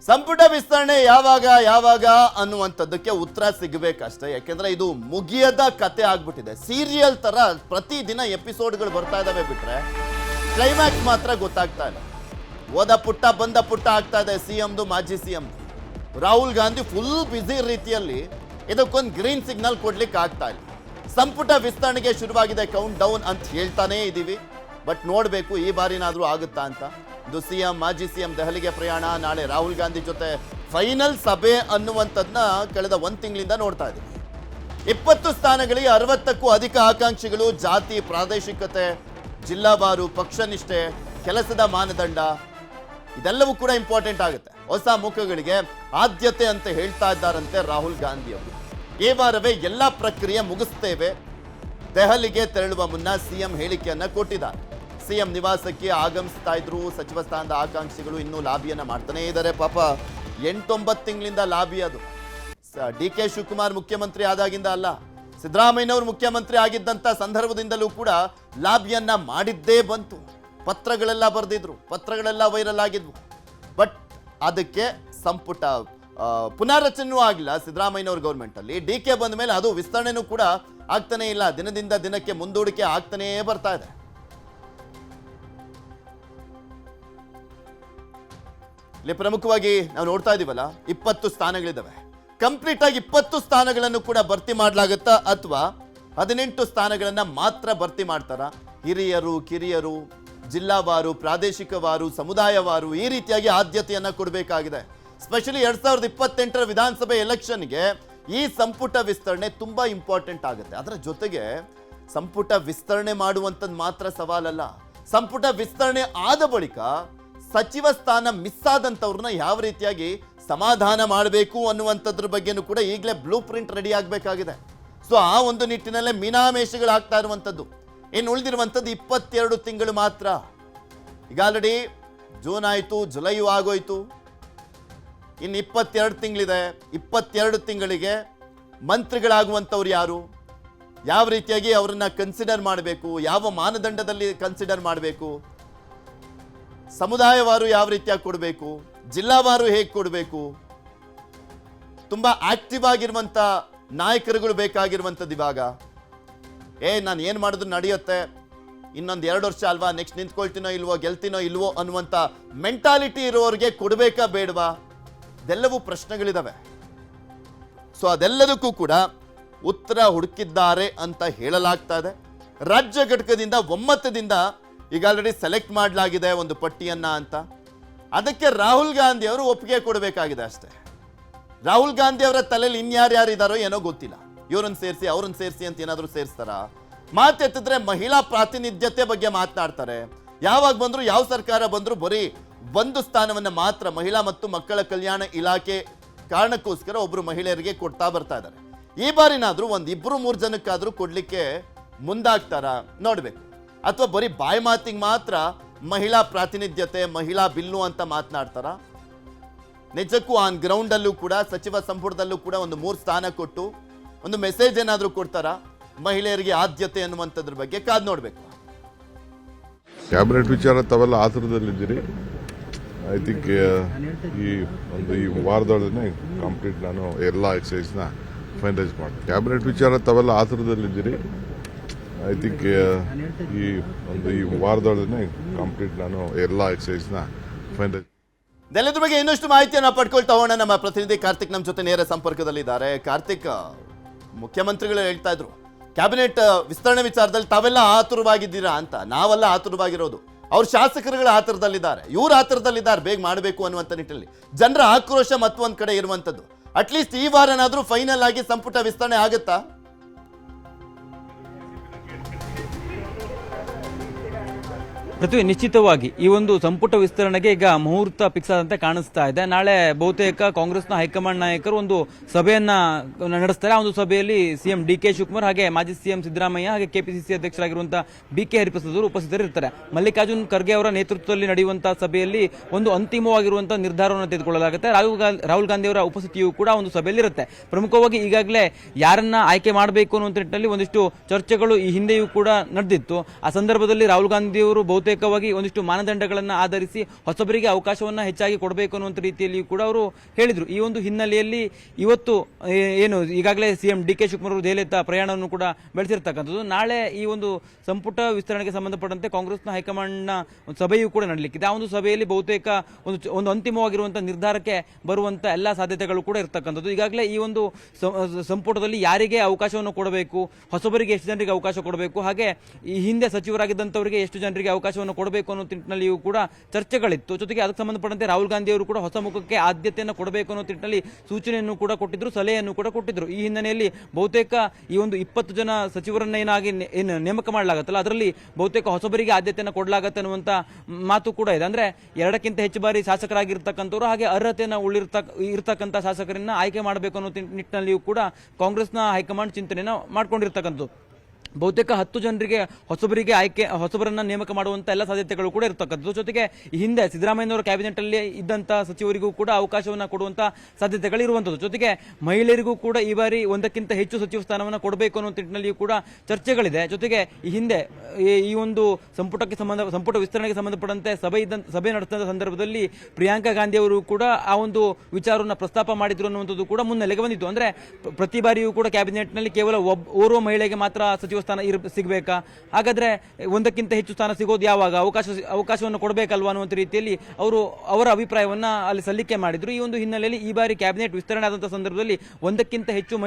ಸಂಪುಟ ವಿಸ್ತರಣೆ ಯಾವಾಗ ಅನ್ನುವಂಥದ್ದಕ್ಕೆ ಉತ್ತರ ಸಿಗಬೇಕಷ್ಟೇ. ಯಾಕೆಂದ್ರೆ ಇದು ಮುಗಿಯದ ಕತೆ ಆಗ್ಬಿಟ್ಟಿದೆ. ಸೀರಿಯಲ್ ತರ ಪ್ರತಿದಿನ ಎಪಿಸೋಡ್ಗಳು ಬರ್ತಾ ಇದಾವೆ, ಬಿಟ್ರೆ ಕ್ಲೈಮ್ಯಾಕ್ಸ್ ಮಾತ್ರ ಗೊತ್ತಾಗ್ತಾ ಇಲ್ಲ. ಓದ ಪುಟ್ಟ ಬಂದ ಪುಟ್ಟ ಆಗ್ತಾ ಇದೆ ಸಿಎಂದು, ಮಾಜಿ CM Rahul Gandhi full busy ರೀತಿಯಲ್ಲಿ ಇದಕ್ಕೊಂದು ಗ್ರೀನ್ ಸಿಗ್ನಲ್ ಕೊಡ್ಲಿಕ್ಕೆ ಆಗ್ತಾ ಇಲ್ಲ. ಸಂಪುಟ ವಿಸ್ತರಣೆಗೆ ಶುರುವಾಗಿದೆ ಕೌಂಟ್ ಡೌನ್ ಅಂತ ಹೇಳ್ತಾನೇ ಇದೀವಿ. ಬಟ್ ನೋಡ್ಬೇಕು ಈ ಬಾರಿನಾದ್ರೂ ಆಗುತ್ತಾ ಅಂತ. ಇದು ಸಿಎಂ, ಮಾಜಿ ಸಿಎಂ ದೆಹಲಿಗೆ ಪ್ರಯಾಣ, ನಾಳೆ ರಾಹುಲ್ ಗಾಂಧಿ ಜೊತೆ ಫೈನಲ್ ಸಭೆ ಅನ್ನುವಂಥದ್ದನ್ನ ಕಳೆದ 1 ತಿಂಗಳಿಂದ ನೋಡ್ತಾ ಇದ್ದೀವಿ. 20 ಸ್ಥಾನಗಳಿಗೆ 60ಕ್ಕೂ ಅಧಿಕ ಆಕಾಂಕ್ಷಿಗಳು, ಜಾತಿ, ಪ್ರಾದೇಶಿಕತೆ, ಜಿಲ್ಲಾವಾರು, ಪಕ್ಷನಿಷ್ಠೆ, ಕೆಲಸದ ಮಾನದಂಡ ಇದೆಲ್ಲವೂ ಕೂಡ ಇಂಪಾರ್ಟೆಂಟ್ ಆಗುತ್ತೆ. ಹೊಸ ಮುಖಗಳಿಗೆ ಆದ್ಯತೆ ಅಂತ ಹೇಳ್ತಾ ಇದ್ದಾರಂತೆ ರಾಹುಲ್ ಗಾಂಧಿ ಅವರು. ಈ ವಾರವೇ ಎಲ್ಲ ಪ್ರಕ್ರಿಯೆ ಮುಗಿಸ್ತೇವೆ. ದೆಹಲಿಗೆ ತೆರಳುವ ಮುನ್ನ ಸಿಎಂ ಹೇಳಿಕೆಯನ್ನ ಕೊಟ್ಟಿದ್ದಾರೆ. ಸಿಎಂ ನಿವಾಸಕ್ಕೆ ಆಗಮಿಸ್ತಾ ಇದ್ರು ಸಚಿವ ಸ್ಥಾನದ ಆಕಾಂಕ್ಷಿಗಳು. ಇನ್ನೂ ಲಾಬಿಯನ್ನ ಮಾಡ್ತಾನೆ ಇದ್ದಾರೆ. ಪಾಪ 8-9 ತಿಂಗಳಿಂದ ಲಾಬಿ ಅದು. DK ಶಿವಕುಮಾರ್ ಮುಖ್ಯಮಂತ್ರಿ ಆದಾಗಿಂದ ಅಲ್ಲ, ಸಿದ್ದರಾಮಯ್ಯನವರು ಮುಖ್ಯಮಂತ್ರಿ ಆಗಿದ್ದಂತ ಸಂದರ್ಭದಿಂದಲೂ ಕೂಡ ಲಾಬಿಯನ್ನ ಮಾಡಿದ್ದೇ ಬಂತು. ಪತ್ರಗಳೆಲ್ಲ ಬರೆದಿದ್ರು, ಪತ್ರಗಳೆಲ್ಲ ವೈರಲ್ ಆಗಿದ್ವು. ಬಟ್ ಅದಕ್ಕೆ ಸಂಪುಟ ಪುನಾರಚನೆಯೂ ಆಗಿಲ್ಲ ಸಿದ್ದರಾಮಯ್ಯನವ್ರ ಗೌರ್ಮೆಂಟ್ ಅಲ್ಲಿ. DK ಬಂದ ಮೇಲೆ ಅದು ವಿಸ್ತರಣೆನೂ ಕೂಡ ಆಗ್ತಾನೆ ಇಲ್ಲ. ದಿನದಿಂದ ದಿನಕ್ಕೆ ಮುಂದೂಡಿಕೆ ಆಗ್ತಾನೇ ಬರ್ತಾ ಇದೆ. ಇಲ್ಲಿ ಪ್ರಮುಖವಾಗಿ ನಾವು ನೋಡ್ತಾ ಇದೀವಲ್ಲ, 20 ಸ್ಥಾನಗಳಿದ್ದಾವೆ. ಕಂಪ್ಲೀಟ್ ಆಗಿ 20 ಸ್ಥಾನಗಳನ್ನು ಕೂಡ ಭರ್ತಿ ಮಾಡಲಾಗುತ್ತಾ ಅಥವಾ 18 ಸ್ಥಾನಗಳನ್ನ ಮಾತ್ರ ಭರ್ತಿ ಮಾಡ್ತಾರ? ಹಿರಿಯರು, ಕಿರಿಯರು, ಜಿಲ್ಲಾವಾರು, ಪ್ರಾದೇಶಿಕವಾರು, ಸಮುದಾಯವಾರು ಈ ರೀತಿಯಾಗಿ ಆದ್ಯತೆಯನ್ನ ಕೊಡಬೇಕಾಗಿದೆ. ಸ್ಪೆಷಲಿ 2028ರ ವಿಧಾನಸಭೆ ಎಲೆಕ್ಷನ್ಗೆ ಈ ಸಂಪುಟ ವಿಸ್ತರಣೆ ತುಂಬಾ ಇಂಪಾರ್ಟೆಂಟ್ ಆಗುತ್ತೆ. ಅದರ ಜೊತೆಗೆ ಸಂಪುಟ ವಿಸ್ತರಣೆ ಮಾಡುವಂಥದ್ದು ಮಾತ್ರ ಸವಾಲಲ್ಲ, ಸಂಪುಟ ವಿಸ್ತರಣೆ ಆದ ಬಳಿಕ ಸಚಿವ ಸ್ಥಾನ ಮಿಸ್ ಆದಂಥವ್ರನ್ನ ಯಾವ ರೀತಿಯಾಗಿ ಸಮಾಧಾನ ಮಾಡಬೇಕು ಅನ್ನುವಂಥದ್ರ ಬಗ್ಗೆನೂ ಕೂಡ ಈಗಲೇ ಬ್ಲೂ ಪ್ರಿಂಟ್ ರೆಡಿ ಆಗಬೇಕಾಗಿದೆ. ಸೊ ಆ ಒಂದು ನಿಟ್ಟಿನಲ್ಲೇ ಮೀನಾಮೇಷಗಳಾಗ್ತಾ ಇರುವಂಥದ್ದು. ಇನ್ನು ಉಳಿದಿರುವಂಥದ್ದು 22 ತಿಂಗಳು ಮಾತ್ರ. ಈಗ ಆಲ್ರೆಡಿ ಜೂನ್ ಆಯಿತು, ಜುಲೈಯೂ ಆಗೋಯ್ತು, ಇನ್ನು 22 ತಿಂಗಳಿದೆ. 22 ತಿಂಗಳಿಗೆ ಮಂತ್ರಿಗಳಾಗುವಂಥವ್ರು ಯಾರು, ಯಾವ ರೀತಿಯಾಗಿ ಅವರನ್ನ ಕನ್ಸಿಡರ್ ಮಾಡಬೇಕು, ಯಾವ ಮಾನದಂಡದಲ್ಲಿ ಕನ್ಸಿಡರ್ ಮಾಡಬೇಕು, ಸಮುದಾಯವಾರು ಯಾವ ರೀತಿಯಾಗಿ ಕೊಡಬೇಕು, ಜಿಲ್ಲಾವಾರು ಹೇಗೆ ಕೊಡಬೇಕು, ತುಂಬಾ ಆಕ್ಟಿವ್ ಆಗಿರುವಂಥ ನಾಯಕರುಗಳು ಬೇಕಾಗಿರುವಂಥದ್ದು. ಇವಾಗ ನಾನು ಏನು ಮಾಡಿದ್ರು ನಡೆಯುತ್ತೆ, ಇನ್ನೊಂದು 2 ವರ್ಷ ಅಲ್ವಾ, ನೆಕ್ಸ್ಟ್ ನಿಂತ್ಕೊಳ್ತೀನೋ ಇಲ್ವೋ, ಗೆಲ್ತೀನೋ ಇಲ್ವೋ ಅನ್ನುವಂಥ ಮೆಂಟಾಲಿಟಿ ಇರೋರಿಗೆ ಕೊಡಬೇಕಾ ಬೇಡವಾ, ಇದೆಲ್ಲವೂ ಪ್ರಶ್ನೆಗಳಿದಾವೆ. ಸೊ ಅದೆಲ್ಲದಕ್ಕೂ ಕೂಡ ಉತ್ತರ ಹುಡುಕಿದ್ದಾರೆ ಅಂತ ಹೇಳಲಾಗ್ತಾ ಇದೆ. ರಾಜ್ಯ ಘಟಕದಿಂದ ಒಮ್ಮತದಿಂದ ಈಗ ಆಲ್ರೆಡಿ ಸೆಲೆಕ್ಟ್ ಮಾಡಲಾಗಿದೆ ಒಂದು ಪಟ್ಟಿಯನ್ನ ಅಂತ. ಅದಕ್ಕೆ ರಾಹುಲ್ ಗಾಂಧಿ ಅವರು ಒಪ್ಪಿಗೆ ಕೊಡಬೇಕಾಗಿದೆ ಅಷ್ಟೇ. ರಾಹುಲ್ ಗಾಂಧಿ ಅವರ ತಲೆಯಲ್ಲಿ ಇನ್ಯಾರ್ಯಾರು ಇದ್ದಾರೋ ಏನೋ ಗೊತ್ತಿಲ್ಲ. ಇವ್ರನ್ನ ಸೇರಿಸಿ ಅವ್ರನ್ನ ಸೇರಿಸಿ ಅಂತ ಏನಾದರೂ ಸೇರಿಸ್ತಾರ? ಮಾತೆತ್ತಿದ್ರೆ ಮಹಿಳಾ ಪ್ರಾತಿನಿಧ್ಯತೆ ಬಗ್ಗೆ ಮಾತನಾಡ್ತಾರೆ. ಯಾವಾಗ ಬಂದ್ರು, ಯಾವ ಸರ್ಕಾರ ಬಂದ್ರು ಬರೀ ಒಂದು ಸ್ಥಾನವನ್ನ ಮಾತ್ರ ಮಹಿಳಾ ಮತ್ತು ಮಕ್ಕಳ ಕಲ್ಯಾಣ ಇಲಾಖೆ ಕಾರಣಕ್ಕೋಸ್ಕರ ಒಬ್ರು ಮಹಿಳೆಯರಿಗೆ ಕೊಡ್ತಾ ಬರ್ತಾ ಇದ್ದಾರೆ. ಈ ಬಾರಿನಾದ್ರೂ 1-2-3 ಜನಕ್ಕಾದ್ರೂ ಕೊಡ್ಲಿಕ್ಕೆ ಮುಂದಾಗ್ತಾರ ನೋಡ್ಬೇಕು. ಅಥವಾ ಬರೀ ಬಾಯಿ ಮಾತಿಗೆ ಮಾತ್ರ ಮಹಿಳಾ ಪ್ರಾತಿನಿಧ್ಯತೆ, ಮಹಿಳಾ ಬಿಲ್ಲು ಅಂತ ಮಾತನಾಡ್ತಾರ? ನಿಜಕ್ಕೂ ಆನ್ ಗ್ರೌಂಡ್ ಅಲ್ಲೂ ಕೂಡ ಸಚಿವ ಸಂಪುಟದಲ್ಲೂ ಕೂಡ 3 ಸ್ಥಾನ ಕೊಟ್ಟು ಒಂದು ಮೆಸೇಜ್ ಏನಾದ್ರೂ ಕೊಡ್ತಾರ ಮಹಿಳೆಯರಿಗೆ ಆದ್ಯತೆ ಅನ್ನುವಂಥದ್ರ ಬಗ್ಗೆ ಕಾದ್ ನೋಡ್ಬೇಕು. ಕ್ಯಾಬಿನೆಟ್ ವಿಚಾರ ತಾವೆಲ್ಲ ಆತುರದಲ್ಲಿದ್ದೀರಿ. ಐ ಥಿಂಕ್ ಈ ವಾರದೊಳಗೆ ಕಂಪ್ಲೀಟ್ ನಾನು ಎಲ್ಲ ಎಕ್ಸೈಸ್ನ ಫೈನಲೈಸ್ ಮಾಡ್ತೀನಿ. ಕ್ಯಾಬಿನೆಟ್ ವಿಚಾರ ತಾವೆಲ್ಲ ಆತುರದಲ್ಲಿದ್ದೀರಿ. ಐ ಥಿಂಕ್ ಈ ವಾರದೊಳಗೆ ಕಂಪ್ಲೀಟ್ ನಾನು ಎಲ್ಲ ಎಕ್ಸೈಸ್ನ ಫೈನಲೈಸ್. ಇದೆಲ್ಲದ್ರ ಬಗ್ಗೆ ಇನ್ನಷ್ಟು ಮಾಹಿತಿಯನ್ನು ಪಡ್ಕೊಳ್ತಾ ಹೋಗೋಣ. ನಮ್ಮ ಪ್ರತಿನಿಧಿ ಕಾರ್ತಿಕ್ ನಮ್ಮ ಜೊತೆ ನೇರ ಸಂಪರ್ಕದಲ್ಲಿದ್ದಾರೆ. ಕಾರ್ತಿಕ್, ಮುಖ್ಯಮಂತ್ರಿಗಳು ಹೇಳ್ತಾ ಇದ್ರು ಕ್ಯಾಬಿನೆಟ್ ವಿಸ್ತರಣೆ ವಿಚಾರದಲ್ಲಿ ತಾವೆಲ್ಲ ಆತುರವಾಗಿದ್ದೀರಾ ಅಂತ. ನಾವೆಲ್ಲ ಆತುರವಾಗಿರೋದು, ಅವ್ರ ಶಾಸಕರುಗಳ ಆತುರದಲ್ಲಿದ್ದಾರೆ, ಇವ್ರ ಆತುರದಲ್ಲಿದ್ದಾರೆ, ಬೇಗ ಮಾಡಬೇಕು ಅನ್ನುವಂಥ ನಿಟ್ಟಿನಲ್ಲಿ ಜನರ ಆಕ್ರೋಶ ಮತ್ತೊಂದು ಕಡೆ ಇರುವಂಥದ್ದು. ಅಟ್ಲೀಸ್ಟ್ ಈ ವಾರನಾದ್ರೂ ಫೈನಲ್ ಆಗಿ ಸಂಪುಟ ವಿಸ್ತರಣೆ ಆಗುತ್ತಾ? ಪೃಥ್ವಿ, ನಿಶ್ಚಿತವಾಗಿ ಈ ಒಂದು ಸಂಪುಟ ವಿಸ್ತರಣೆಗೆ ಈಗ ಮುಹೂರ್ತ ಫಿಕ್ಸ್ ಆದಂತೆ ಕಾಣಿಸ್ತಾ ಇದೆ. ನಾಳೆ ಬಹುತೇಕ ಕಾಂಗ್ರೆಸ್ನ ಹೈಕಮಾಂಡ್ ನಾಯಕರು ಒಂದು ಸಭೆಯನ್ನ ನಡೆಸ್ತಾರೆ. ಆ ಒಂದು ಸಭೆಯಲ್ಲಿ ಸಿಎಂ DK ಶಿವಕುಮಾರ್ ಹಾಗೆ ಮಾಜಿ ಸಿಎಂ ಸಿದ್ದರಾಮಯ್ಯ ಹಾಗೆ KPCC ಅಧ್ಯಕ್ಷರಾಗಿರುವಂತಹ BK ಹರಿಪ್ರಸಾದ್ ಅವರು ಉಪಸ್ಥಿತರಿರ್ತಾರೆ. ಮಲ್ಲಿಕಾರ್ಜುನ್ ಖರ್ಗೆ ಅವರ ನೇತೃತ್ವದಲ್ಲಿ ನಡೆಯುವಂತಹ ಸಭೆಯಲ್ಲಿ ಒಂದು ಅಂತಿಮವಾಗಿರುವಂತಹ ನಿರ್ಧಾರವನ್ನು ತೆಗೆದುಕೊಳ್ಳಲಾಗುತ್ತೆ. ರಾಹುಲ್ ಗಾಂಧಿ ಅವರ ಉಪಸ್ಥಿತಿಯು ಕೂಡ ಒಂದು ಸಭೆಯಲ್ಲಿ ಇರುತ್ತೆ. ಪ್ರಮುಖವಾಗಿ ಈಗಾಗಲೇ ಯಾರನ್ನ ಆಯ್ಕೆ ಮಾಡಬೇಕು ಅನ್ನುವಂಥ ನಿಟ್ಟಿನಲ್ಲಿ ಒಂದಿಷ್ಟು ಚರ್ಚೆಗಳು ಈ ಹಿಂದೆಯೂ ಕೂಡ ನಡೆದಿತ್ತು. ಆ ಸಂದರ್ಭದಲ್ಲಿ ರಾಹುಲ್ ಗಾಂಧಿ ಅವರು ಬಹುತೇಕ ಬಹುತೇಕವಾಗಿ ಒಂದಿಷ್ಟು ಮಾನದಂಡಗಳನ್ನು ಆಧರಿಸಿ ಹೊಸಬರಿಗೆ ಅವಕಾಶವನ್ನ ಹೆಚ್ಚಾಗಿ ಕೊಡಬೇಕು ಅನ್ನುವಂಥ ರೀತಿಯಲ್ಲಿ ಕೂಡ ಅವರು ಹೇಳಿದ್ರು. ಈ ಒಂದು ಹಿನ್ನೆಲೆಯಲ್ಲಿ ಇವತ್ತು ಏನು ಈಗಾಗಲೇ ಸಿಎಂ ಡಿ ಕೆ ಶಿವಕುಮಾರ್ ಅವರು ದೆಹಲಿಯತ್ತ ಪ್ರಯಾಣವನ್ನು ಕೂಡ ಬೆಳೆಸಿರ್ತಕ್ಕಂಥದ್ದು. ನಾಳೆ ಈ ಒಂದು ಸಂಪುಟ ವಿಸ್ತರಣೆಗೆ ಸಂಬಂಧಪಟ್ಟಂತೆ ಕಾಂಗ್ರೆಸ್ನ ಹೈಕಮಾಂಡ್ನ ಒಂದು ಸಭೆಯೂ ಕೂಡ ನಡೆಯಲಿಕ್ಕಿದೆ. ಆ ಒಂದು ಸಭೆಯಲ್ಲಿ ಬಹುತೇಕ ಒಂದು ಅಂತಿಮವಾಗಿರುವಂತಹ ನಿರ್ಧಾರಕ್ಕೆ ಬರುವಂತ ಎಲ್ಲಾ ಸಾಧ್ಯತೆಗಳು ಕೂಡ ಇರತಕ್ಕಂಥದ್ದು. ಈಗಾಗಲೇ ಈ ಒಂದು ಸಂಪುಟದಲ್ಲಿ ಯಾರಿಗೆ ಅವಕಾಶವನ್ನು ಕೊಡಬೇಕು, ಹೊಸಬರಿಗೆ ಎಷ್ಟು ಜನರಿಗೆ ಅವಕಾಶ ಕೊಡಬೇಕು, ಹಾಗೆ ಈ ಹಿಂದೆ ಸಚಿವರಾಗಿದ್ದಂಥವರಿಗೆ ಎಷ್ಟು ಜನರಿಗೆ ಅವಕಾಶವನ್ನು ಕೊಡಬೇಕು ಅನ್ನೋ ನಿಟ್ಟಿನಲ್ಲಿಯೂ ಕೂಡ ಚರ್ಚೆಗಳಿತ್ತು. ಜೊತೆಗೆ ಅದಕ್ಕೆ ಸಂಬಂಧಪಟ್ಟಂತೆ ರಾಹುಲ್ ಗಾಂಧಿ ಅವರು ಕೂಡ ಹೊಸ ಮುಖಕ್ಕೆ ಆದ್ಯತೆಯನ್ನು ಕೊಡಬೇಕು ಅನ್ನೋ ನಿಟ್ಟಿನಲ್ಲಿ ಸೂಚನೆಯನ್ನು ಕೂಡ ಕೊಟ್ಟಿದ್ರು, ಸಲಹೆಯನ್ನು ಕೂಡ ಕೊಟ್ಟಿದ್ರು. ಈ ಹಿನ್ನೆಲೆಯಲ್ಲಿ ಬಹುತೇಕ ಈ ಒಂದು 20 ಜನ ಸಚಿವರನ್ನ ಏನು ನೇಮಕ ಮಾಡಲಾಗತ್ತಲ್ಲ, ಅದರಲ್ಲಿ ಬಹುತೇಕ ಹೊಸಬರಿಗೆ ಆದ್ಯತೆಯನ್ನು ಕೊಡಲಾಗತ್ತೆ ಅನ್ನುವಂತ ಮಾತು ಕೂಡ ಇದೆ. ಅಂದ್ರೆ 2ಕ್ಕಿಂತ ಹೆಚ್ಚು ಬಾರಿ ಶಾಸಕರಾಗಿರ್ತಕ್ಕಂಥವ್ರು ಹಾಗೆ ಅರ್ಹತೆಯನ್ನು ಇರ್ತಕ್ಕಂಥ ಶಾಸಕರನ್ನ ಆಯ್ಕೆ ಮಾಡಬೇಕು ಅನ್ನೋ ನಿಟ್ಟಿನಲ್ಲಿಯೂ ಕೂಡ ಕಾಂಗ್ರೆಸ್ನ ಹೈಕಮಾಂಡ್ ಚಿಂತನೆಯನ್ನು ಮಾಡ್ಕೊಂಡಿರ್ತಕ್ಕಂಥದ್ದು. ಬಹುತೇಕ 10 ಜನರಿಗೆ ಹೊಸಬರನ್ನ ನೇಮಕ ಮಾಡುವಂತ ಎಲ್ಲ ಸಾಧ್ಯತೆಗಳು ಕೂಡ ಇರತಕ್ಕಂಥದ್ದು. ಜೊತೆಗೆ ಈ ಹಿಂದೆ ಸಿದ್ದರಾಮಯ್ಯನವರ ಕ್ಯಾಬಿನೆಟ್ ಅಲ್ಲಿ ಇದ್ದಂತ ಸಚಿವರಿಗೂ ಕೂಡ ಅವಕಾಶವನ್ನ ಕೊಡುವಂತ ಸಾಧ್ಯತೆಗಳು ಇರುವಂತದ್ದು. ಜೊತೆಗೆ ಮಹಿಳೆಯರಿಗೂ ಕೂಡ ಈ ಬಾರಿ 1ಕ್ಕಿಂತ ಹೆಚ್ಚು ಸಚಿವ ಸ್ಥಾನವನ್ನು ಕೊಡಬೇಕು ಅನ್ನೋ ನಿಟ್ಟಿನಲ್ಲಿಯೂ ಕೂಡ ಚರ್ಚೆಗಳಿದೆ. ಜೊತೆಗೆ ಈ ಹಿಂದೆ ಈ ಒಂದು ಸಂಪುಟ ವಿಸ್ತರಣೆಗೆ ಸಂಬಂಧಪಟ್ಟಂತೆ ಸಭೆ ನಡೆಸಿದ ಸಂದರ್ಭದಲ್ಲಿ ಪ್ರಿಯಾಂಕಾ ಗಾಂಧಿ ಅವರು ಕೂಡ ಆ ಒಂದು ವಿಚಾರವನ್ನು ಪ್ರಸ್ತಾಪ ಮಾಡಿದ್ರು ಅನ್ನುವಂಥದ್ದು ಕೂಡ ಮುನ್ನೆಲೆಗೆ ಬಂದಿತ್ತು. ಅಂದ್ರೆ ಪ್ರತಿ ಬಾರಿಯೂ ಕೂಡ ಕ್ಯಾಬಿನೆಟ್ ನಲ್ಲಿ ಕೇವಲ ಓರ್ವ ಮಹಿಳೆಗೆ ಮಾತ್ರ ಸಚಿವ ಸ್ಥಾನ ಸಿಗಬೇಕಾ, ಹಾಗಾದ್ರೆ 1ಕ್ಕಿಂತ ಹೆಚ್ಚು ಸ್ಥಾನ ಸಿಗೋದು ಯಾವಾಗ, ಅವಕಾಶವನ್ನು ಕೊಡಬೇಕಲ್ವಾ ಅನ್ನುವಂಥ ರೀತಿಯಲ್ಲಿ ಅವರ ಅಭಿಪ್ರಾಯವನ್ನ ಅಲ್ಲಿ ಸಲ್ಲಿಕೆ ಮಾಡಿದ್ರು. ಈ ಒಂದು ಹಿನ್ನೆಲೆಯಲ್ಲಿ ಈ ಬಾರಿ ಕ್ಯಾಬಿನೆಟ್ ವಿಸ್ತರಣೆ ಆದಂತಹ ಸಂದರ್ಭದಲ್ಲಿ 1ಕ್ಕಿಂತ ಹೆಚ್ಚು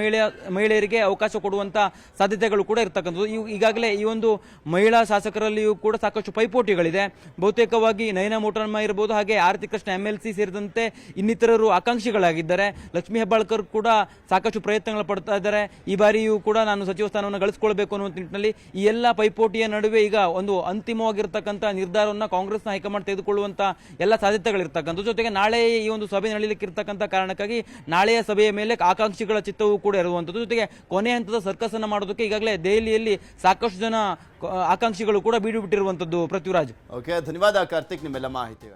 ಮಹಿಳೆಯರಿಗೆ ಅವಕಾಶ ಕೊಡುವಂತ ಸಾಧ್ಯತೆಗಳು ಕೂಡ ಇರತಕ್ಕಂಥದ್ದು. ಈಗಾಗಲೇ ಈ ಒಂದು ಮಹಿಳಾ ಶಾಸಕರಲ್ಲಿಯೂ ಕೂಡ ಸಾಕಷ್ಟು ಪೈಪೋಟಿಗಳಿದೆ. ಬಹುತೇಕವಾಗಿ ನಯನಾ ಮೋಟಮ್ಮ ಇರಬಹುದು, ಹಾಗೆ ಆರತಿ ಕೃಷ್ಣ MLC ಸೇರಿದಂತೆ ಇನ್ನಿತರರು ಆಕಾಂಕ್ಷಿಗಳಾಗಿದ್ದಾರೆ. ಲಕ್ಷ್ಮೀ ಹೆಬ್ಬಾಳ್ಕರ್ ಕೂಡ ಸಾಕಷ್ಟು ಪ್ರಯತ್ನಗಳು ಪಡ್ತಾ ಇದ್ದಾರೆ. ಈ ಬಾರಿಯೂ ಕೂಡ ನಾನು ಸಚಿವ ಸ್ಥಾನವನ್ನು ಗಳಿಸಿಕೊಳ್ಬೇಕು ಅನ್ನುವ ನಿಟ್ಟಿನಲ್ಲಿ ಈ ಎಲ್ಲ ಪೈಪೋಟಿಯ ನಡುವೆ ಈಗ ಒಂದು ಅಂತಿಮವಾಗಿರ್ತಕ್ಕಂಥ ನಿರ್ಧಾರವನ್ನು ಕಾಂಗ್ರೆಸ್ನ ಹೈಕಮಾಂಡ್ ತೆಗೆದುಕೊಳ್ಳುವಂತ ಎಲ್ಲ ಸಾಧ್ಯತೆಗಳಿರ್ತಕ್ಕಂಥ. ಜೊತೆಗೆ ನಾಳೆ ಈ ಒಂದು ಸಭೆ ನಡೆಯಲಿಕ್ಕಿರ್ತಕ್ಕಂಥ ಕಾರಣಕ್ಕಾಗಿ ನಾಳೆಯ ಸಭೆಯ ಮೇಲೆ ಆಕಾಂಕ್ಷಿಗಳ ಚಿತ್ತವೂ ಕೂಡ ಇರುವಂತದ್ದು. ಜೊತೆಗೆ ಕೊನೆ ಹಂತದ ಸರ್ಕಸ್ ಅನ್ನು ಮಾಡೋದಕ್ಕೆ ಈಗಾಗಲೇ ದೆಹಲಿಯಲ್ಲಿ ಸಾಕಷ್ಟು ಜನ ಆಕಾಂಕ್ಷಿಗಳು ಕೂಡ ಬೀಡು ಬಿಟ್ಟಿರುವಂತದ್ದು. ಪೃಥ್ವಿರಾಜ್, ಓಕೆ, ಧನ್ಯವಾದ ಕಾರ್ತಿಕ್ ನಿಮ್ಮೆಲ್ಲ ಮಾಹಿತಿಗಳು.